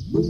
Hello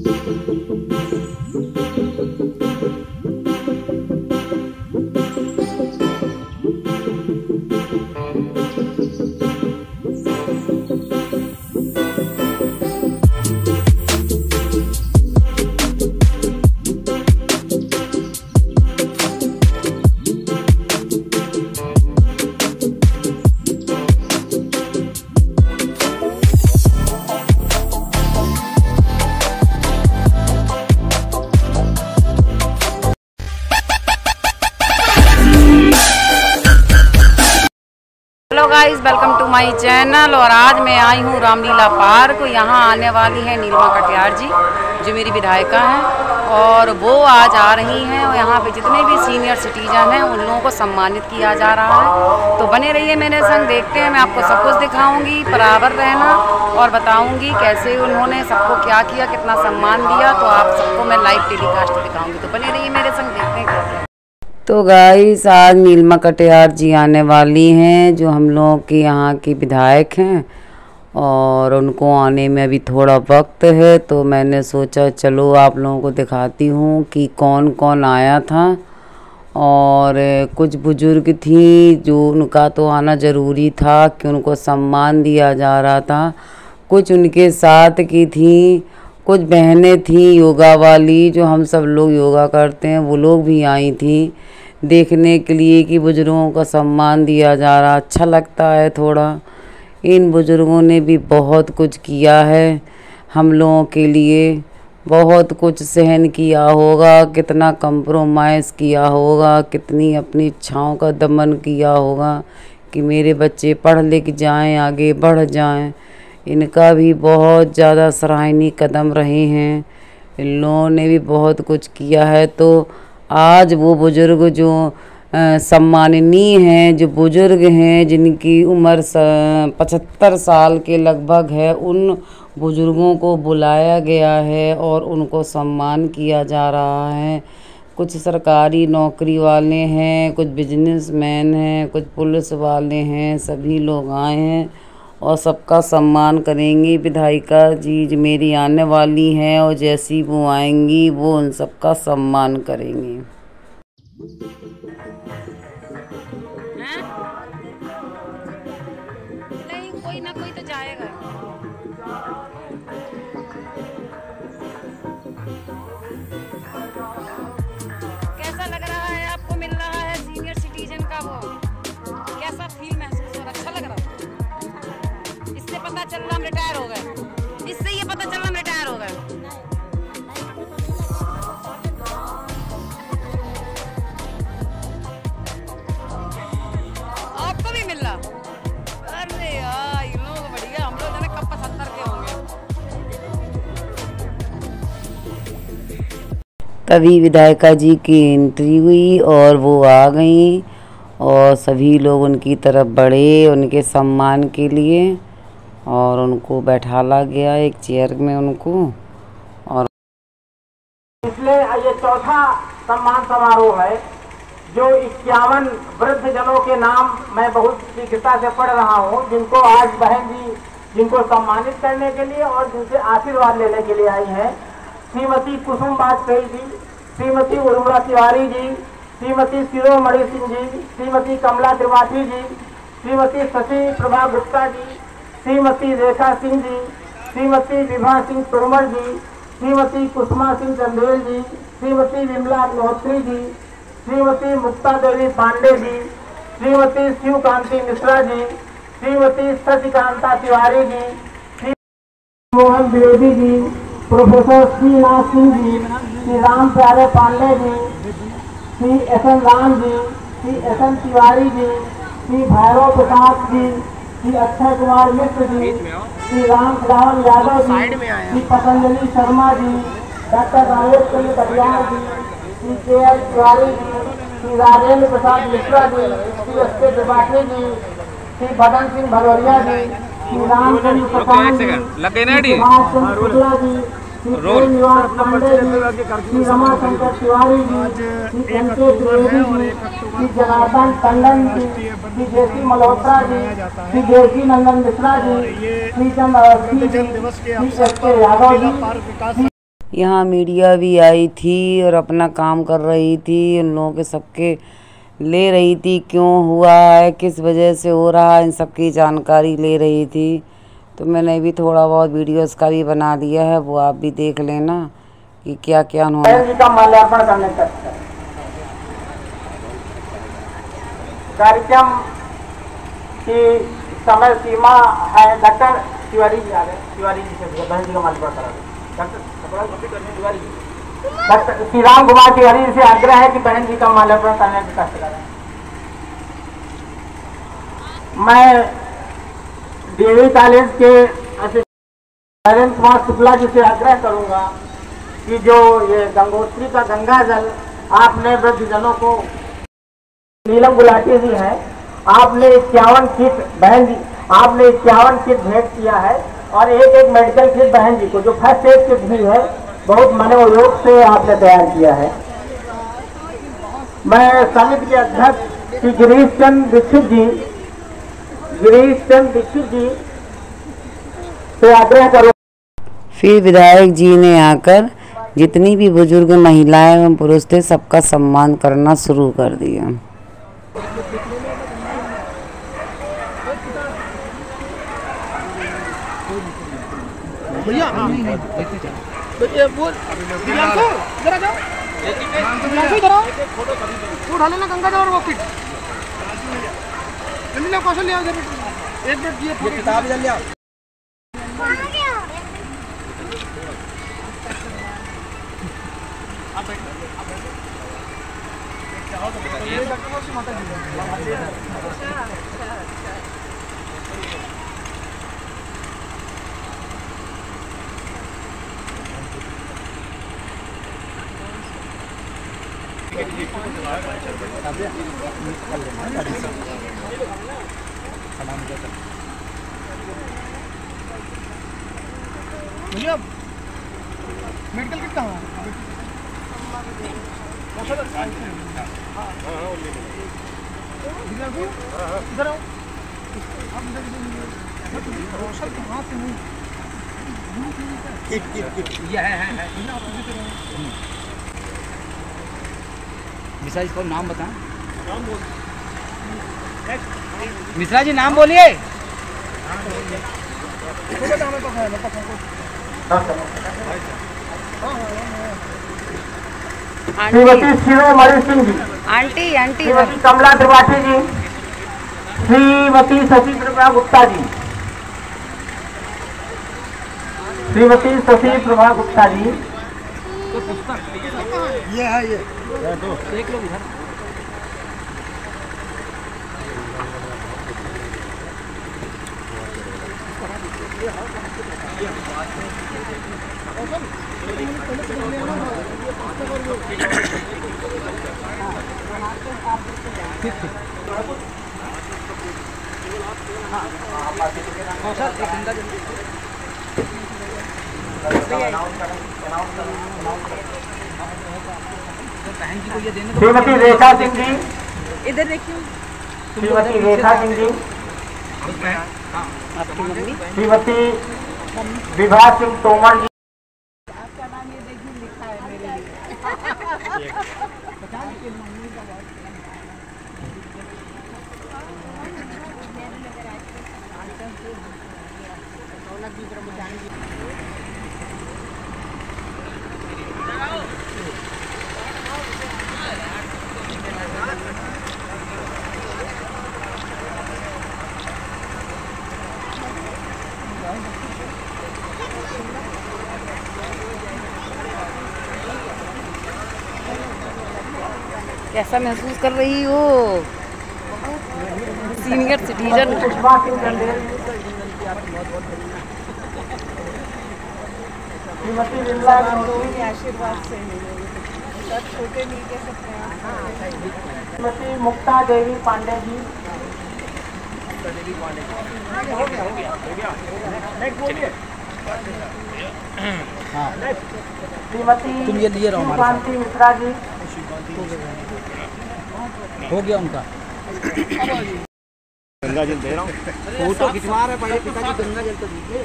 guys, welcome to my channel. और आज मैं आई हूँ रामलीला पार्क। यहाँ आने वाली है नीलिमा कटियार जी, जो मेरी विधायिका हैं, और वो आज आ रही हैं। और यहाँ पे जितने भी सीनियर सिटीजन हैं उन लोगों को सम्मानित किया जा रहा है। तो बने रहिए मेरे संग, देखते हैं। मैं आपको सब कुछ दिखाऊंगी, बराबर रहना, और बताऊंगी कैसे उन्होंने सबको क्या किया, कितना सम्मान दिया। तो आप सबको मैं लाइव टेलीकास्ट दिखाऊंगी। तो बने रहिए मेरे संग, देखते हैं कैसे। तो गाइस, आज नीलिमा कटियार जी आने वाली हैं, जो हम लोगों के यहाँ की विधायक हैं, और उनको आने में अभी थोड़ा वक्त है। तो मैंने सोचा चलो आप लोगों को दिखाती हूँ कि कौन कौन आया था। और कुछ बुजुर्ग थी जो उनका तो आना ज़रूरी था कि उनको सम्मान दिया जा रहा था। कुछ उनके साथ की थी, कुछ बहनें थी योगा वाली, जो हम सब लोग योगा करते हैं, वो लोग भी आई थी देखने के लिए कि बुज़ुर्गों का सम्मान दिया जा रहा। अच्छा लगता है थोड़ा। इन बुज़ुर्गों ने भी बहुत कुछ किया है हम लोगों के लिए, बहुत कुछ सहन किया होगा, कितना कंप्रोमाइज़ किया होगा, कितनी अपनी इच्छाओं का दमन किया होगा कि मेरे बच्चे पढ़ लिख जाएं, आगे बढ़ जाएं। इनका भी बहुत ज़्यादा सराहनीय कदम रहे हैं। इन लोगों ने भी बहुत कुछ किया है। तो आज वो बुज़ुर्ग जो सम्माननीय हैं, जो बुज़ुर्ग हैं, जिनकी उम्र 75 साल के लगभग है, उन बुज़ुर्गों को बुलाया गया है और उनको सम्मान किया जा रहा है। कुछ सरकारी नौकरी वाले हैं, कुछ बिजनेसमैन हैं, कुछ पुलिस वाले हैं, सभी लोग आए हैं और सबका सम्मान करेंगी। विधायिका जी जो मेरी आने वाली हैं, और जैसी वो आएंगी वो उन सबका सम्मान करेंगी। नहीं, कोई ना कोई तो जाएगा। कैसा लग रहा है आपको, मिल रहा है सीनियर सिटीजन का वो, कैसा फील महसूस हो रहा? अच्छा लग रहा है? इससे पता चल रहा हम रिटायर हो गए, इससे ये पता चल रहा हम रिटायर हो गए। आपको भी मिल रहा? अरे यार, इन लोगों को बढ़िया। हम लोग जाने कब 75 के होंगे। तभी विधायिका जी की एंट्री हुई और वो आ गई, और सभी लोग उनकी तरफ बढ़े उनके सम्मान के लिए, और उनको बैठाला गया एक चेयर में उनको। और इसलिए ये चौथा सम्मान समारोह है जो 51 वृद्ध जनों के नाम मैं बहुत शीघ्रता से पढ़ रहा हूँ, जिनको आज बहन जी जिनको सम्मानित करने के लिए और जिनसे आशीर्वाद लेने के लिए आई हैं। श्रीमती कुसुम वाजपेयी जी, श्रीमती उर्मिला तिवारी जी, श्रीमती शिरोमणि सिंह जी, श्रीमती कमला त्रिपाठी जी, श्रीमती शशि प्रभा गुप्ता जी, श्रीमती रेखा सिंह जी, श्रीमती विभा सिंह तोमर जी, श्रीमती कुसुमा सिंह चंदेल जी, श्रीमती विमला अग्निहोत्री जी, श्रीमती मुक्ता देवी पांडे जी, श्रीमती शिवकांति मिश्रा जी, श्रीमती शशिकांता तिवारी जी, श्री मोहन द्विवेदी जी, प्रोफेसर श्रीनाथ सिंह जी, श्री राम प्यारे Pandey ji, Shri SN. Ram ji, Shri SN. Tiwari ji, Shri Bhairav Prasad ji, Shri Akshay Kumar Mishra ji, Shri Ram Yadav ji, Shri Patanjali Sharma ji, doctor Rajesh चंद्र कटियार जी, श्री के.एल. तिवारी जी, श्री राजेंद्र प्रसाद मिश्रा जी, श्री एस.के. त्रिपाठी जी, श्री भदन सिंह भदौरिया जी, श्री रामचंद्र प्रसाद जी, सुभाष चंद्र शुक्ला जी, श्री निवास पांडे जी, श्री रमाशंकर तिवारी जी, श्री एम.के. त्रिवेदी जी, श्री जनार्दन टंडन जी, श्री जेसी मल्होत्रा जी, श्री देवकी नंदन मिश्रा जी, श्री चंद्र अवस्थी जी, श्री एस.के. यादव जी। यहाँ मीडिया भी आई थी और अपना काम कर रही थी, उन लोगों के सबके ले रही थी, क्यों हुआ है, किस वजह से हो रहा है, इन सब की जानकारी ले रही थी। तो मैंने भी थोड़ा बहुत वीडियोस का भी बना दिया है, वो आप भी देख लेना कि क्या क्या उन्होंने जी का माल्यार्पण करने तक कार्यक्रम की समय सीमा है। डॉक्टर तिवारी जी आ गए, तिवारी जी से बहन जी का माल्यार्पण करा डॉक्टर डॉक्टर श्री राम कुमार तिवारी जी से आग्रह है कि बहन जी का माल्यार्पण करने का कष्ट करें। मैं डीएवी कॉलेज के नरेंद्र कुमार शुक्ला जी से आग्रह करूंगा कि जो ये गंगोत्री का गंगा जल आपने वृद्धजनों को, नीलम गुलाटी जी हैं, आपने 51 किट बहन जी, आपने 51 किट भेंट किया है और एक मेडिकल किट बहन जी को, जो फर्स्ट एड किट भी है, बहुत मनोयोग से आपने तैयार किया है। मैं समिति के अध्यक्ष श्री गिरीश चंद्र दीक्षित जी से आग्रह करूँ। फिर विधायक जी ने आकर जितनी भी बुजुर्ग महिलाएं एवं पुरुष थे सबका सम्मान करना शुरू कर दिया। मेडिकल किट कहाँ है? इधर आओ। मिश्रा जी को नाम बताएं। मिश्रा जी नाम बोलिए। श्रीमती शिरोमणि सिंह जी, आंटी श्रीमती कमला त्रिपाठी जी, श्रीमती शशि प्रभा गुप्ता जी, श्रीमती शशि प्रभा गुप्ता जी, ये है ये देख लो इधर। श्रीमती रेखा सिंह जी, इधर देखिए, श्रीमती रेखा सिंह जी, आपकी मम्मी, श्रीमती विभा सिंह तोमर जी, आपका नाम ये देखिए लिखा है मेरे लिए। कैसा महसूस कर रही हो सीनियर सिटीजन? पुष्पा सिंह चंदेल, श्रीमती विमला आशीर्वाद से सब छोटे नहीं कह सकते हैं। श्रीमती मुक्ता देवी पांडे जी, श्रीमती तुम ये लिए रहो हमारे साथ। शिवकांति मिश्रा जी, हो गया उनका। गंगा जल दे रहा हूँ, फोटो खिंचवा रहे पहले पिताजी, गंगा जल तो दीजिए।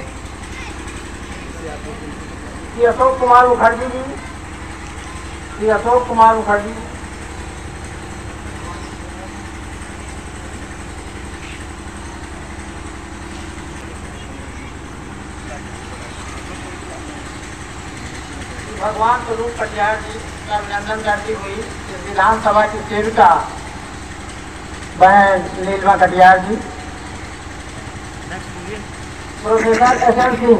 श्री अशोक कुमार मुखर्जी जी, श्री अशोक कुमार मुखर्जी, भगवान स्वरूप कटियार जी का अभिनंदन करती हुई इस विधानसभा की सेविका बहन नीलिमा कटियार जी। प्रोफेसर एस.एन. सिंह,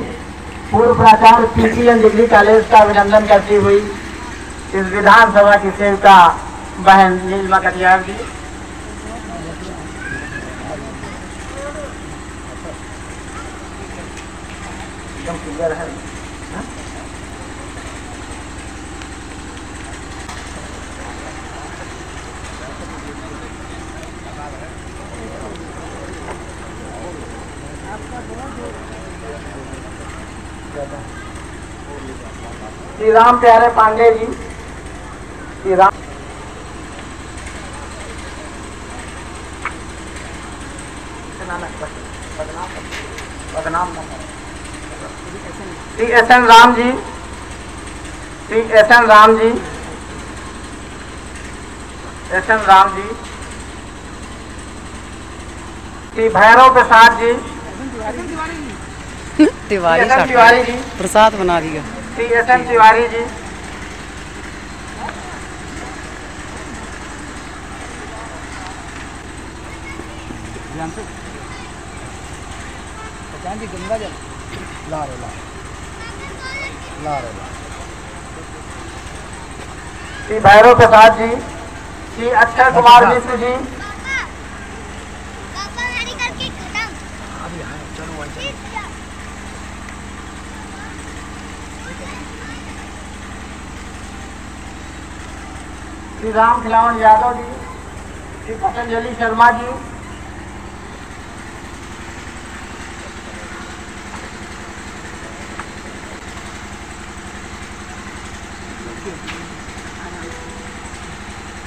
पूर्व प्राचार्य पीसीएन डिग्री कॉलेज का अभिनंदन करती हुई इस विधानसभा की सेविका बहन नीलिमा कटियार जी। एकदम क्लियर है। श्री राम प्यारे Pandey ji, Shri Ram Shri SN. Ram ji, Shri SN. Ram ji, SN. Ram ji, Shri Bhairav Prasad ji, Tiwari SN. Tiwari ji, प्रसाद बना दिया। श्री एस.एन. तिवारी जी, जी गंगा जल ला रे ला रे ला। Shri Bhairav Prasad ji, Shri Akshay Kumar Mishra ji, Shri Ram Khilawan Yadav ji, Shri Patanjali Sharma ji,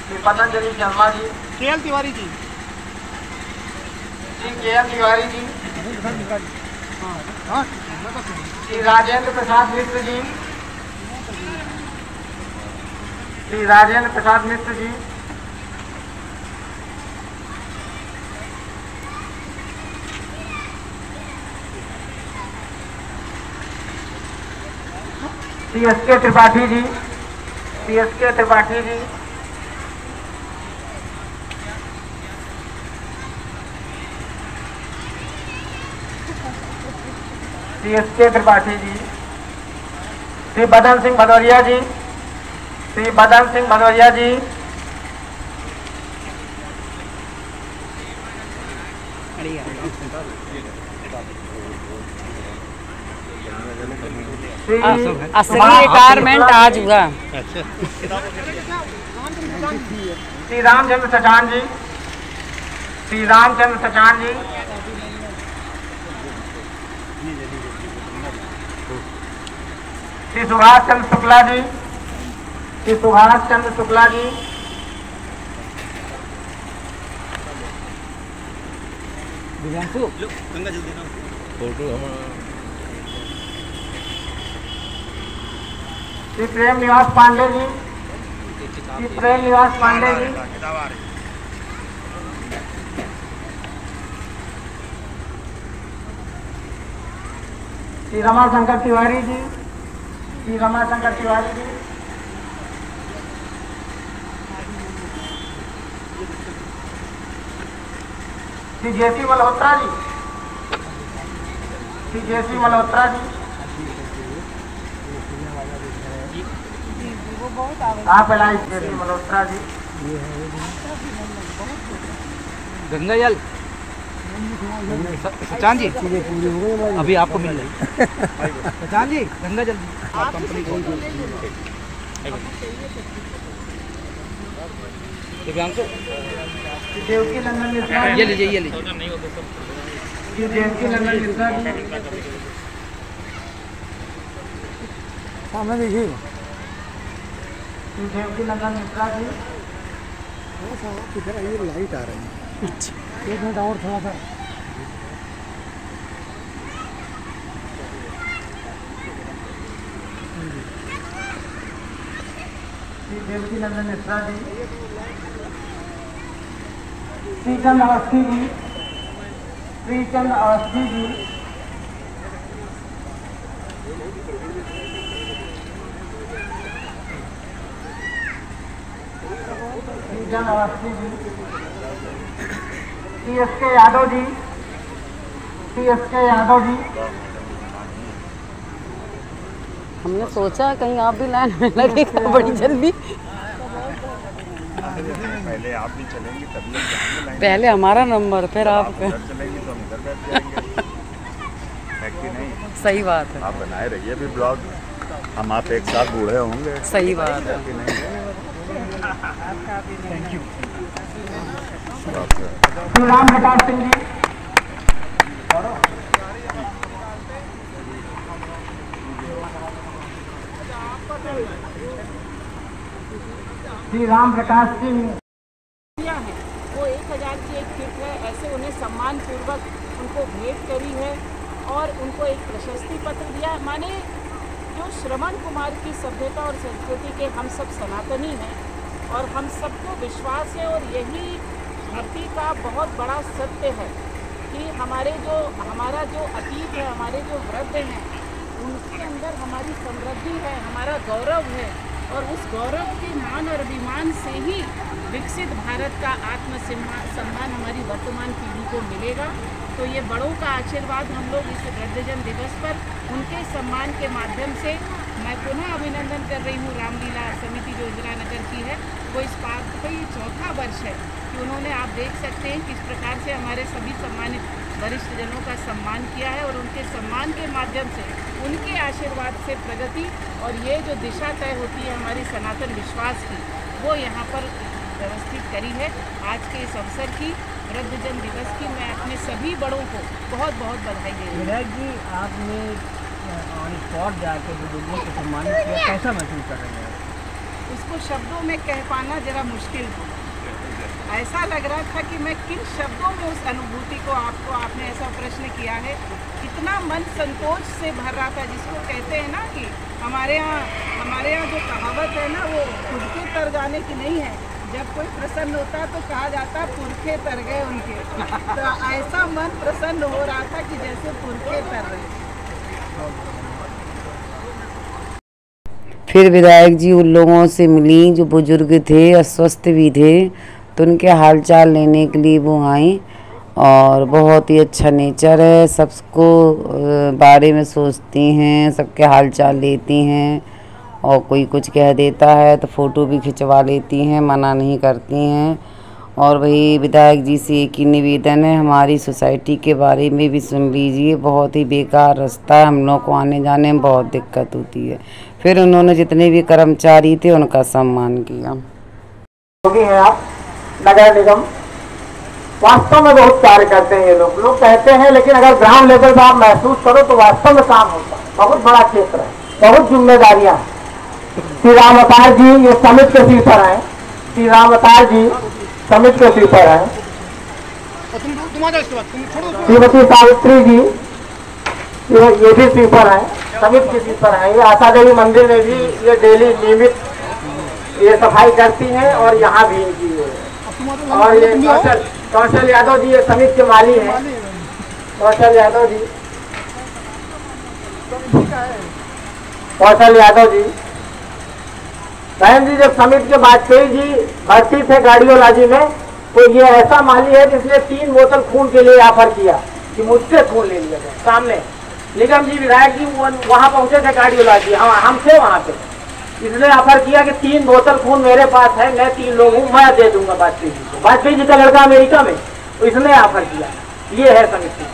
Shri Patanjali Sharma ji, KL Tiwari ji, Shri KL. तिवारी जी, हाँ Shri Rajendra Prasad Mishra ji, Shri Rajendra Prasad Mishra ji, Shri SK. Tripathi ji, Shri SK. Tripathi ji, Shri SK. Tripathi ji, Shri बदन सिंह भदौरिया जी, श्री बदन सिंह भदौरिया जी, श्री असली रिटायरमेंट आज हुआ। श्री रामचंद्र सचान जी, श्री रामचंद्र सचान जी, श्री सुभाष चंद्र शुक्ला जी, श्री सुभाष चंद्र शुक्ला जी, दिव्यांशु श्री प्रेम निवास पांडे जी, श्री प्रेम निवास पांडे जी, श्री रमाशंकर तिवारी जी, श्री रमाशंकर तिवारी जी, श्री जेसी मल्होत्रा जी, श्री जेसी मल्होत्रा जी, आप एलाइज जेसी मल्होत्रा जी, गंगा जल सचान जी अभी आपको मिल रही सचान जी गंगा जल कंपनी दिव्यांशु देवकी नंदन मिश्रा, ये लीजिए ये लीजिए श्री देवकी नंदन मिश्रा जी, सामने देखिए श्री देवकी नंदन मिश्रा जी, किधर ये लाइट आ रही है। एक मिनट और थोड़ा सा श्री देवकी नंदन मिश्रा जी, श्रीचंद अवस्थी जी, श्रीचंद अवस्थी जी, श्रीचंद अवस्थी जी, CSK यादव जी, CSK यादव जी। हमने सोचा कहीं आप भी लाइन में लगेगा बड़ी जल्दी। पहले आप भी चलेंगे तभी हम जाएंगे लाइन। पहले हमारा नंबर फिर आप आपका। उधर चलेंगी तो हम इधर बैठ जाएंगे। है कि नहीं? सही बात है, आप बनाए रहिए भी ब्लॉग, हम आप एक साथ बूढ़े होंगे। सही बात है। कि नहीं? Thank you. श्री राम प्रकाश सिंह जी, श्री राम प्रकाश सिंह। है वो 1000 की एक किट है, ऐसे उन्हें सम्मान पूर्वक उनको भेंट करी है और उनको एक प्रशस्ति पत्र दिया है। माने जो श्रवण कुमार की सभ्यता और संस्कृति के हम सब सनातनी हैं और हम सबको विश्वास है और यही धरती का बहुत बड़ा सत्य है कि हमारा जो अतीत है, हमारे जो वृद्ध हैं, उनके अंदर हमारी समृद्धि है, हमारा गौरव है और उस गौरव के मान और अभिमान से ही विकसित भारत का आत्मसम्मान हमारी वर्तमान पीढ़ी को मिलेगा। तो ये बड़ों का आशीर्वाद हम लोग इस वृद्धजन दिवस पर उनके सम्मान के माध्यम से मैं पुनः अभिनंदन कर रही हूँ। रामलीला समिति जो इंदिरा नगर की है, वो इस बात का ये चौथा वर्ष है कि उन्होंने, आप देख सकते हैं किस प्रकार से हमारे सभी सम्मानित वरिष्ठ जनों का सम्मान किया है और उनके सम्मान के माध्यम से, उनके आशीर्वाद से प्रगति और ये जो दिशा तय होती है हमारी सनातन विश्वास की, वो यहाँ पर व्यवस्थित करी है। आज के इस अवसर की, वृद्धजन दिवस की, मैं अपने सभी बड़ों को बहुत बहुत बधाई दे रही हूँ। विधायक जी, आपने ऑन स्पॉट जाकर बुजुर्गों को सम्मानित किया, कैसा महसूस कर रहे हैं? इसको शब्दों में कह पाना जरा मुश्किल था। ऐसा लग रहा था कि मैं किन शब्दों में उस अनुभूति को आपने ऐसा प्रश्न किया है, इतना मन संतोष से भर रहा था, जिसको कहते हैं ना कि हमारे यहाँ जो कहावत है ना, वो खुद के तर जाने की नहीं है। जब कोई प्रसन्न होता तो कहा जाता पुरखे तर गए उनके। तो ऐसा मन प्रसन्न हो रहा था कि जैसे पुरखे तर रहे। फिर विधायक जी उन लोगों से मिली जो बुजुर्ग थे, अस्वस्थ भी थे, तो उनके हालचाल लेने के लिए वो आई और बहुत ही अच्छा नेचर है, सबको बारे में सोचती हैं, सबके हालचाल लेती हैं और कोई कुछ कह देता है तो फ़ोटो भी खिंचवा लेती हैं, मना नहीं करती हैं। और वही विधायक जी से एक ही निवेदन है, हमारी सोसाइटी के बारे में भी सुन लीजिए, बहुत ही बेकार रास्ता है, हम लोग को आने जाने में बहुत दिक्कत होती है। फिर उन्होंने जितने भी कर्मचारी थे उनका सम्मान किया। योगी हैं आप, नगर निगम वास्तव में बहुत कार्य करते हैं ये लोग कहते हैं, लेकिन अगर ग्राउंड लेवल पर आप महसूस करो तो वास्तव में काम होता है। बहुत बड़ा क्षेत्र है, बहुत जिम्मेदारियां हैं। श्री राम अवतार जी ये समिट के स्वीपर हैं, श्री राम अवतार जी समिट के स्वीपर हैं। श्रीमती सावित्री जी ये भी स्वीपर हैं, समिट के स्वीपर हैं। ये आशा देवी मंदिर में भी ये डेली नियमित ये सफाई करती हैं और यहाँ भी इनकी है। और ये कौशल यादव जी ये समिति के माली हैं, कौशल यादव जी, कौशल यादव जी। बहन जी जब समिति के वाजपेयी जी भर्ती थे कार्डियोलॉजी में, तो ये ऐसा माली है जिसने 3 बोतल खून के लिए ऑफर किया कि मुझसे खून ले लिया जाए। सामने निगम जी विधायक जी वहाँ पहुंचे थे कार्डियोलॉजी, हम थे वहाँ पे, इसने ऑफर किया कि 3 बोतल खून मेरे पास है, मैं 3 लोग हूँ, मैं दे दूंगा वाजपेयी जी को। वाजपेयी जी का लड़का अमेरिका में, तो इसने ऑफर किया। ये है समिति,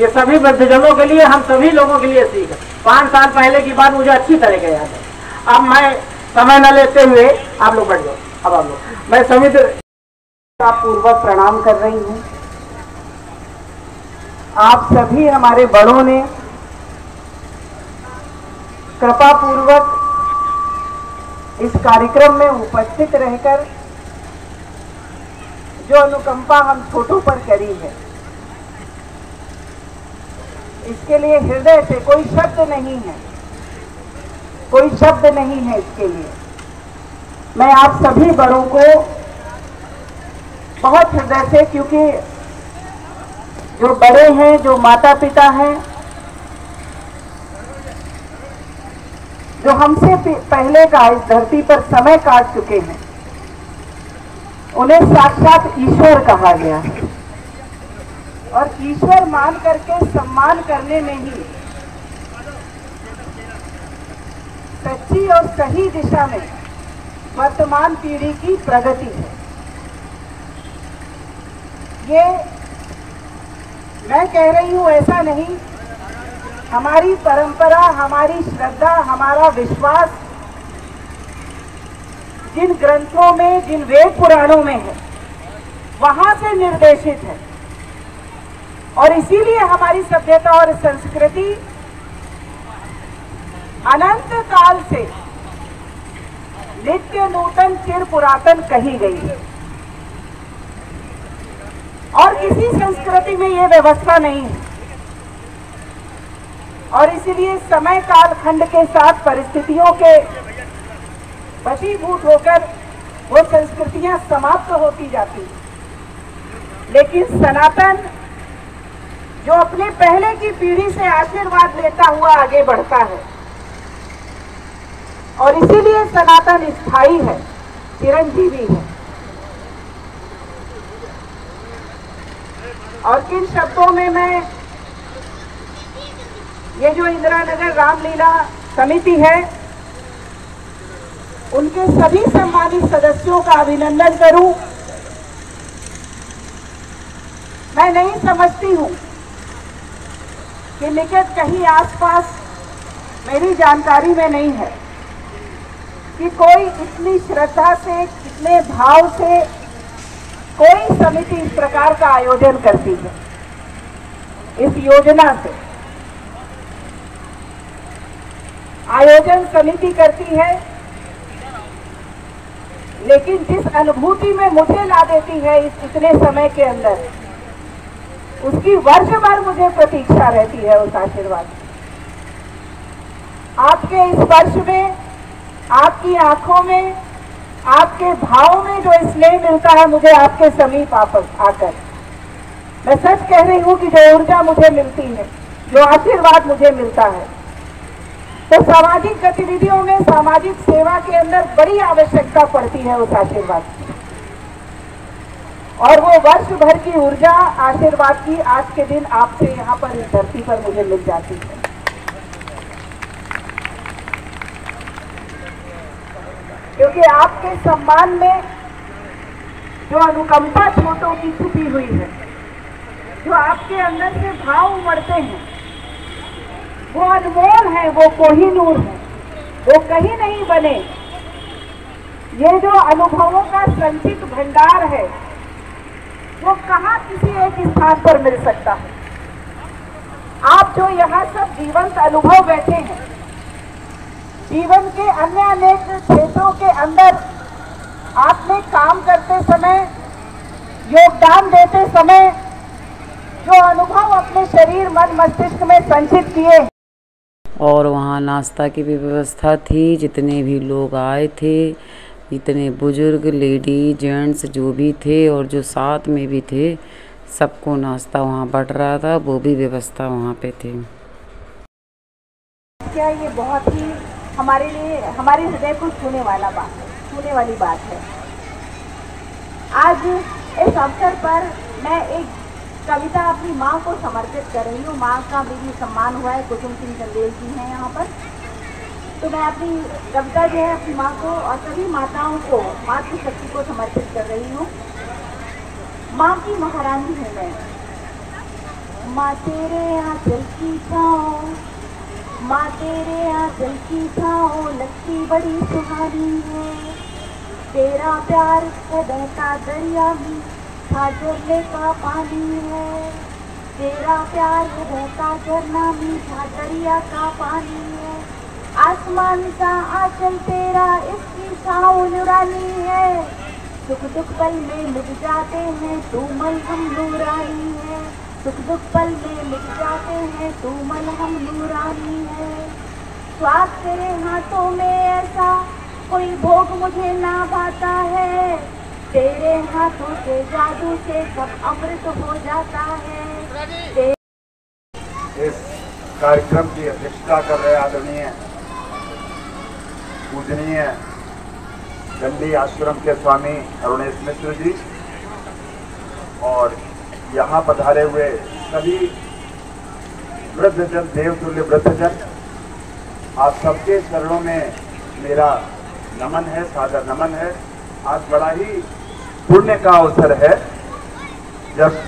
ये सभी वृद्धजनों के लिए, हम सभी लोगों के लिए सीख है। 5 साल पहले की बात मुझे अच्छी तरह से याद है। अब मैं समय न लेते हुए, आप लोग बैठ जाओ, अब आप लोग, मैं समिति का पूर्वक प्रणाम कर रही हूँ। आप सभी हमारे बड़ों ने कृपा पूर्वक इस कार्यक्रम में उपस्थित रहकर जो अनुकंपा हम छोटों पर करी है, इसके लिए हृदय से कोई शब्द नहीं है, कोई शब्द नहीं है इसके लिए। मैं आप सभी बड़ों को बहुत हृदय से, क्योंकि जो बड़े हैं, जो माता पिता हैं, जो हमसे पहले का इस धरती पर समय काट चुके हैं, उन्हें साक्षात ईश्वर कहा गया है। और ईश्वर मान करके सम्मान करने में ही सच्ची और सही दिशा में वर्तमान पीढ़ी की प्रगति है। ये मैं कह रही हूं, ऐसा नहीं, हमारी परंपरा, हमारी श्रद्धा, हमारा विश्वास जिन ग्रंथों में, जिन वेद पुराणों में है, वहां से निर्देशित है। और इसीलिए हमारी सभ्यता और संस्कृति अनंत काल से नित्य नूतन चिर पुरातन कही गई है। और किसी संस्कृति में यह व्यवस्था नहीं है। और इसीलिए समय काल खंड के साथ परिस्थितियों के वशीभूत होकर वो संस्कृतियां समाप्त होती जाती हैं। लेकिन सनातन जो अपने पहले की पीढ़ी से आशीर्वाद लेता हुआ आगे बढ़ता है, और इसीलिए सनातन स्थायी है, चिरंजीवी है। और किन शब्दों में मैं ये जो इंदिरा नगर रामलीला समिति है, उनके सभी सम्मानित सदस्यों का अभिनंदन करूं। मैं नहीं समझती हूं कि निकट कहीं आसपास, मेरी जानकारी में नहीं है कि कोई इतनी श्रद्धा से, इतने भाव से कोई समिति इस प्रकार का आयोजन करती है। इस योजना से आयोजन समिति करती है, लेकिन जिस अनुभूति में मुझे ला देती है इस इतने समय के अंदर, उसकी वर्ष भर मुझे प्रतीक्षा रहती है उस आशीर्वाद की। आपके इस वर्ष में, आपकी आंखों में, आपके भाव में जो स्नेह मिलता है मुझे आपके समीप आकर, मैं सच कह रही हूं कि जो ऊर्जा मुझे मिलती है, जो आशीर्वाद मुझे मिलता है, तो सामाजिक गतिविधियों में, सामाजिक सेवा के अंदर बड़ी आवश्यकता पड़ती है उस आशीर्वाद की। और वो वर्ष भर की ऊर्जा आशीर्वाद की आज के दिन आपसे यहाँ पर इस धरती पर मुझे मिल जाती है। क्योंकि आपके सम्मान में जो अनुकंपा छोटों की छुपी हुई है, जो आपके अंदर से भाव उमड़ते हैं, वो अनमोल है, वो कोहिनूर है, वो कहीं नहीं बने। ये जो अनुभवों का संचित भंडार है, वो कहाँ किसी एक स्थान पर मिल सकता है। आप जो यहाँ सब जीवंत अनुभव बैठे हैं, जीवन के अन्य अनेक क्षेत्रों के अंदर आपने काम करते समय, योगदान देते समय जो अनुभव अपने शरीर, मन, मस्तिष्क में संचित किए। और वहाँ नाश्ता की भी व्यवस्था थी। जितने भी लोग आए थे, इतने बुजुर्ग, लेडी, जेंट्स जो भी थे और जो साथ में भी थे, सबको नाश्ता वहाँ बट रहा था। वो भी व्यवस्था वहाँ पे थी। क्या ये बहुत ही हमारे लिए, हमारे हृदय को छूने वाली बात है। आज इस अवसर पर मैं एक कविता अपनी माँ को समर्पित कर रही हूँ। माँ का मेरी सम्मान हुआ है, कुसुम सिंह चंदेल जी हैं यहाँ पर, तो मैं अपनी कविता जो है अपनी माँ को और सभी माताओं को, मातृशक्ति को समर्पित कर रही हूँ। माँ की महारानी हूँ मैं। माँ तेरे आंचल की छाँव, माँ तेरे आंचल की छाँव लगती बड़ी सुहानी है। तेरा प्यार है बहता दरिया में, था झरने का पानी है। तेरा प्यार है बहता झरना में, था दरिया का पानी है। आसमान सा आंचल तेरा, इसकी छाँव नूरानी है। सुख दुख पल में मिट जाते हैं, तू मलहम नूरानी है। सुख दुख पल में मिट जाते हैं, तू मलहम नूरानी है। स्वाद तेरे हाथों में ऐसा कोई भोग मुझे ना भाता है, तेरे हाथों के जादू से सब अमृत हो जाता है। इस कार्यक्रम की अध्यक्षता कर रहे आदरणीय पूजनीय दंडी आश्रम के स्वामी अरुणेश मिश्र जी और यहाँ पधारे हुए सभी वृद्धजन, देवतुल्य वृद्धजन, आप सबके चरणों में मेरा नमन है, सादर नमन है। आज बड़ा ही पुण्य का अवसर है जब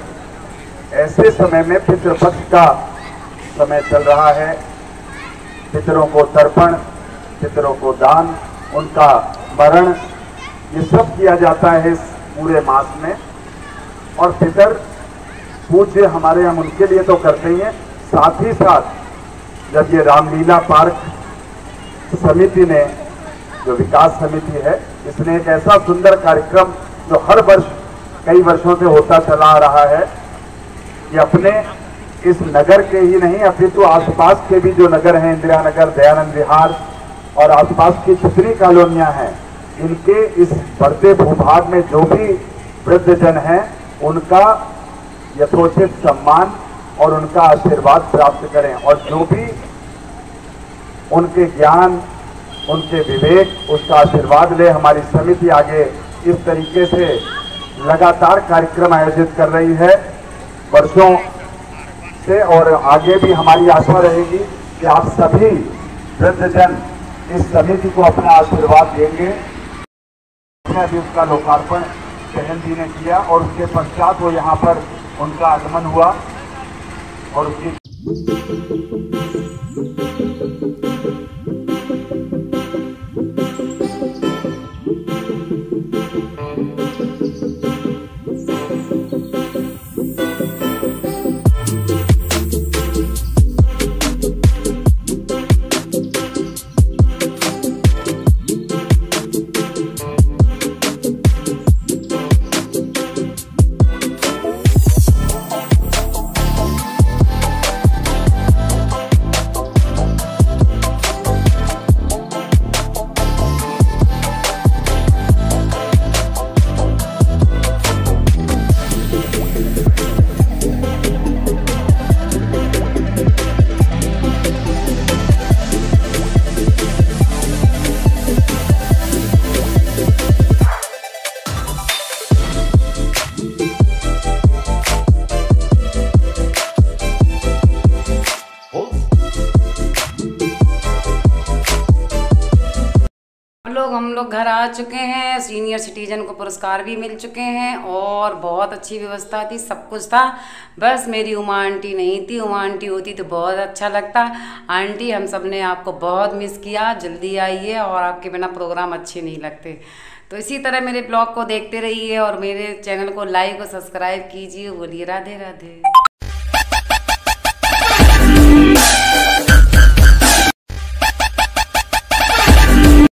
ऐसे समय में पितृपक्ष का समय चल रहा है। पितरों को तर्पण, पितरों को दान, उनका मरण, ये सब किया जाता है इस पूरे मास में। और पितर पूज्य हमारे, हम उनके लिए तो करते ही हैं, साथ ही साथ जब ये रामलीला पार्क समिति ने, जो विकास समिति है, इसने एक ऐसा सुंदर कार्यक्रम जो हर वर्ष कई वर्षों से होता चला आ रहा है कि अपने इस नगर के ही नहीं अपितु आसपास के भी जो नगर हैं, इंदिरा नगर, दयानंद विहार और आसपास की जितनी कॉलोनियां हैं, इनके इस बढ़ते भूभाग में जो भी वृद्धजन हैं, उनका यथोचित सम्मान और उनका आशीर्वाद प्राप्त करें। और जो भी उनके ज्ञान, उनके विवेक, उसका आशीर्वाद ले। हमारी समिति आगे इस तरीके से लगातार कार्यक्रम आयोजित कर रही है वर्षों से, और आगे भी हमारी आशा रहेगी कि आप सभी वृद्धजन इस समिति को अपना आशीर्वाद देंगे। अभी उसका लोकार्पण बहन जी ने किया और उसके पश्चात वो यहाँ पर उनका आगमन हुआ और उसकी हम लोग घर आ चुके हैं। सीनियर सिटीजन को पुरस्कार भी मिल चुके हैं और बहुत अच्छी व्यवस्था थी, सब कुछ था। बस मेरी उमा आंटी नहीं थी, उमा आंटी होती तो बहुत अच्छा लगता। आंटी, हम सब ने आपको बहुत मिस किया, जल्दी आइए, और आपके बिना प्रोग्राम अच्छे नहीं लगते। तो इसी तरह मेरे ब्लॉग को देखते रहिए और मेरे चैनल को लाइक और सब्सक्राइब कीजिए। बोलिए राधे राधे।